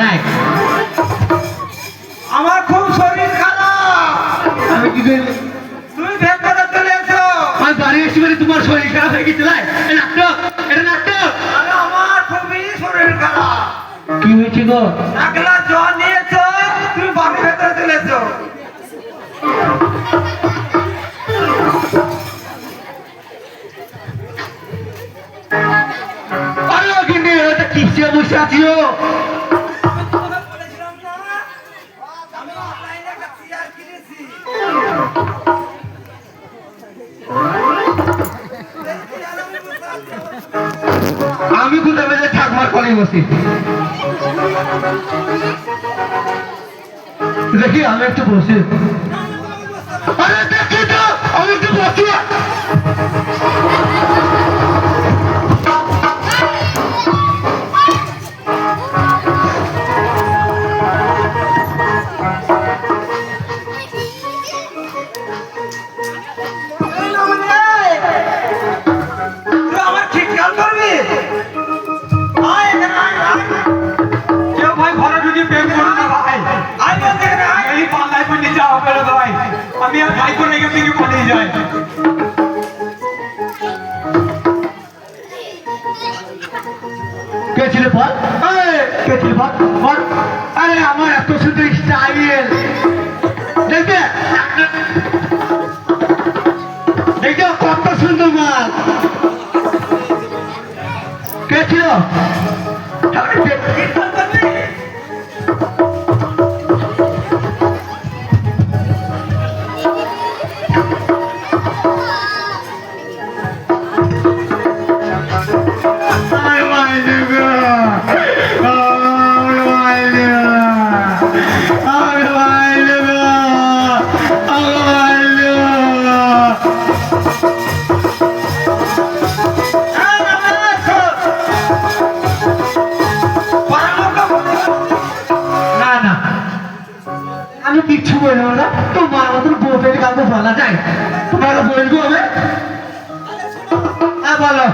নাই আমার খুব শরীর খারাপ। আমি কি করি তুমি ভেতরে চলে এসো। আমি বাড়ি এসে বলে তোমার শরীর খারাপ হয়ে গেছে লাই নাটক এটা নাটক আরে আমার খুবই শরীর খারাপ। কি হয়েছে গো এক গ্লাস জল নিয়েছো, তুমি বাড়ির ভেতরে চলে এসো। আরে কিন্তু এটা কিসে বসে আছিও বলেছিলাম না আমি অনলাইনে একটা চেয়ার কিনেছি। আমি কোথায় বেজে ঠাকমার কলেই বসি দেখি আমি একটু বসি আরে দেখি তো আমি একটু বসি তুই আমার ঠিক খেয়াল করবি। আয় এখানে আয়, আয়। কেউ ভাই ঘরে ঢুকে প্রেম করো না ভাই। আয় বলতে এখানে আয়। এই পাল্লায় পড়ে যাওয়া হবে না ভাই। আমি আর ভাই করে এখান থেকে পালিয়ে যাই। কে ছিল বল কে ছিল বল বল আরে আমার এত সুন্দর স্টাইল দেখবে দেখবে কত সুন্দর মাল কে ছিল ঠিক খেয়াল করবি। না না আমি কিচ্ছু বলবো না তোমার মতন বউদের কাউকে বলা যায় তোমাকে বলবো হবে হ্যাঁ বলো